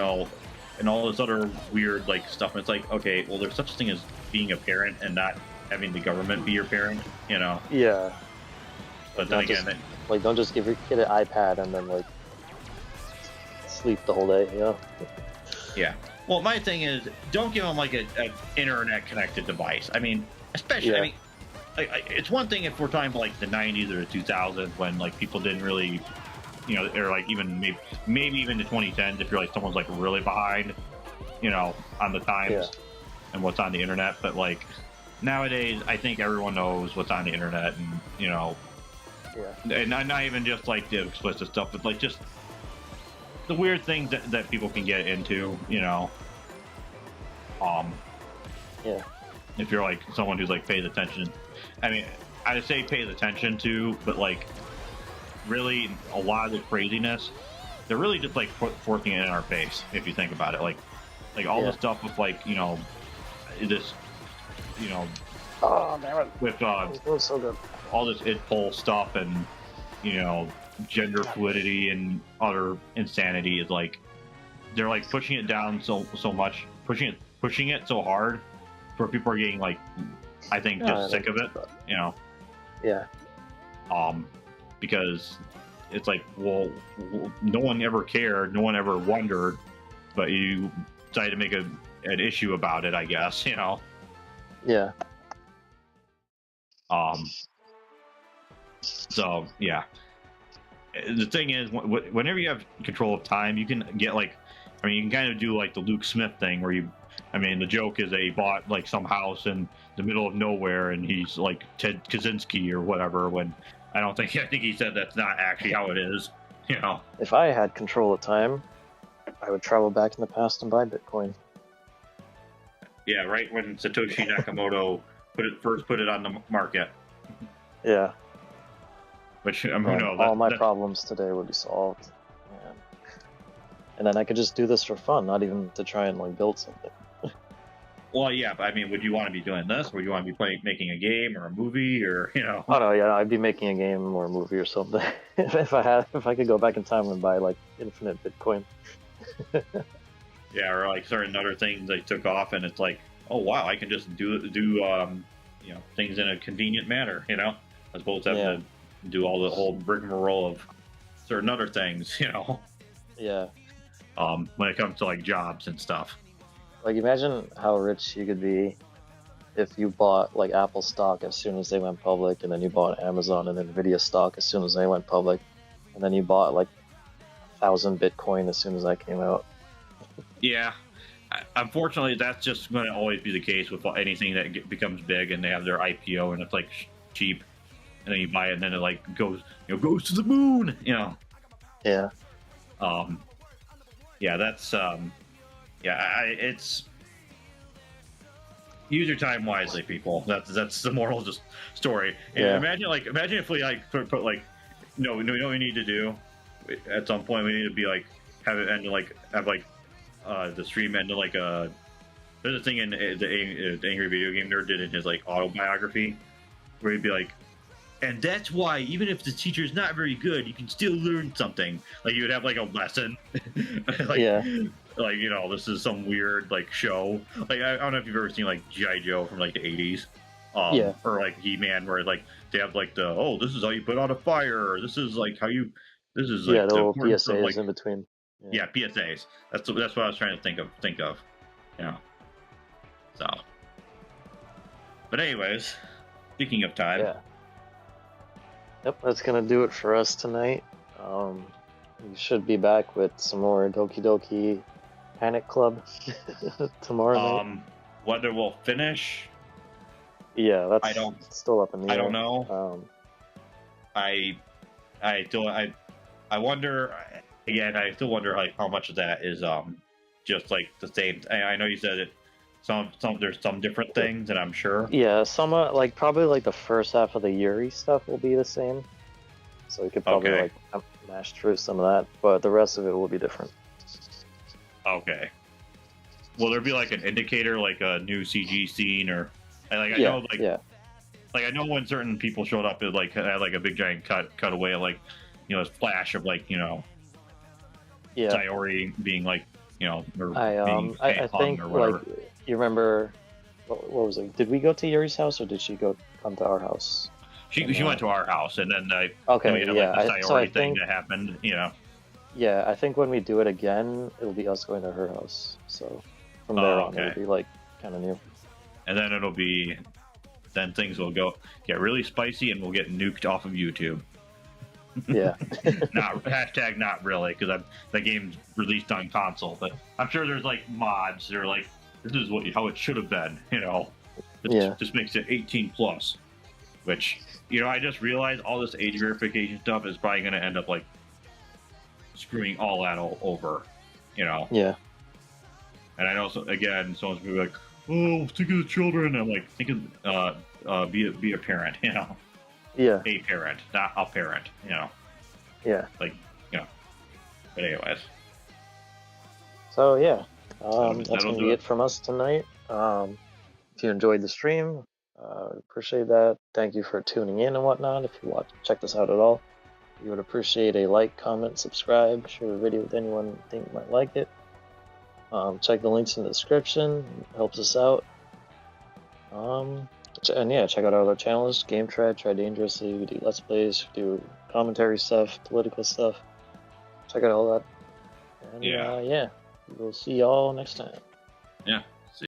A: all this other weird like stuff." And it's like, okay, well, there's such a thing as being a parent and not having the government be your parent,
B: Yeah.
A: But then again,
B: don't just give your kid an iPad and then like sleep the whole day,
A: Yeah. Well, my thing is, don't give them like an internet connected device. I mean, especially, I mean, it's one thing if we're talking about like the 90s or the 2000s when like people didn't really, or like even maybe even the 2010s if you're like someone's like really behind, on the times and what's on the internet. But like nowadays, I think everyone knows what's on the internet, and and not even just like the explicit stuff, but like just the weird things that people can get into, if you're like someone who's like pays attention. I mean, I'd say pays attention to, but like really a lot of the craziness, they're really just like forcing it in our face if you think about it. Like all the stuff with like this
B: oh damn it,
A: with
B: was so good.
A: all this poll stuff and gender fluidity and other insanity is like they're like pushing it down so much, pushing it so hard, where people are getting like, I think, just sick of it,
B: Yeah.
A: Because it's like, well, no one ever cared, no one ever wondered, but you decided to make an issue about it, I guess,
B: Yeah.
A: So yeah. The thing is, whenever you have control of time, you can get like, I mean, you can kind of do like the Luke Smith thing where the joke is that he bought like some house in the middle of nowhere and he's like Ted Kaczynski or whatever, when I think he said that's not actually how it is,
B: If I had control of time, I would travel back in the past and buy Bitcoin.
A: Yeah, right when Satoshi Nakamoto first put it on the market.
B: Yeah.
A: Which, who knows?
B: All my problems today would be solved. And then I could just do this for fun, not even to try and like build something.
A: Well, yeah, but I mean, would you want to be doing this? Or would you want to be making a game or a movie, or
B: Oh no, yeah, I'd be making a game or a movie or something if I could go back in time and buy like infinite Bitcoin.
A: Yeah, or like certain other things they took off, and it's like, oh wow, I can just do things in a convenient manner, as opposed to having to do all the whole rigmarole of certain other things,
B: Yeah.
A: When it comes to like jobs and stuff.
B: Like imagine how rich you could be if you bought like Apple stock as soon as they went public, and then you bought Amazon and Nvidia stock as soon as they went public, and then you bought like 1,000 Bitcoin as soon as that came out.
A: Yeah. Unfortunately, that's just going to always be the case with anything that becomes big and they have their IPO and it's like cheap, and then you buy it and then it like goes to the moon,
B: Yeah.
A: Yeah, that's it's use your time wisely, people. That's the moral of the story. And imagine if we like put like we know what we need to do at some point. We need to be like have it end like have like the stream end like there's a thing in the Angry Video Game Nerd did in his like autobiography where he'd be like, and that's why even if the teacher's not very good, you can still learn something. Like you would have like a lesson. Like this is some weird like show. Like I don't know if you've ever seen like G.I. Joe from like the 80s. Or like He-Man, where like they have like this is how you put out a fire, or this is like how you this is like
B: the little PSAs like, in between.
A: Yeah, PSAs. That's what I was trying to think of. So but anyways, speaking of time,
B: Yep, that's gonna do it for us tonight. We should be back with some more Doki Doki Panic Club tomorrow night.
A: Whether we'll finish,
B: yeah, that's still up in the
A: I
B: air.
A: don't know. I wonder. Again, I still wonder like how much of that is just like the same. I know you said it. There's some different things, and I'm sure.
B: Yeah, some like probably like the first half of the Yuri stuff will be the same. So you could probably like mash through some of that, but the rest of it will be different.
A: Okay. Will there be like an indicator, like a new CG scene, or like I know like like I know when certain people showed up, it like had like a big giant cut away, like a flash of like Sayori being like or being
B: I think
A: or whatever.
B: like you remember what was it? Did we go to Yuri's house or did she come to our house?
A: She went to our house, and then then we had
B: yeah.
A: like the Sayori thing that happened.
B: Yeah, I think when we do it again, it'll be us going to her house. So from there on, it'll be like kind of new.
A: And then then things will get really spicy, and we'll get nuked off of YouTube.
B: Yeah.
A: Not really, because the game's released on console, but I'm sure there's like mods. They're like, this is how it should have been. This makes it 18 plus. Which I just realized all this age verification stuff is probably going to end up like screwing all that over.
B: Yeah.
A: And I know again, someone's gonna be like, "Oh, think of the children." I'm like, think of be a parent.
B: Yeah.
A: A parent, not a parent.
B: Yeah.
A: Like, But anyways.
B: So yeah, that's gonna be it from us tonight. If you enjoyed the stream, appreciate that. Thank you for tuning in and whatnot. If you check this out at all, we would appreciate a like, comment, subscribe, share the video with anyone you think might like it. Check the links in the description. It helps us out. And yeah, check out our other channels, Game Try Dangerously. We do Let's Plays, we do commentary stuff, political stuff. Check out all that. And yeah, we'll see y'all next time.
A: Yeah.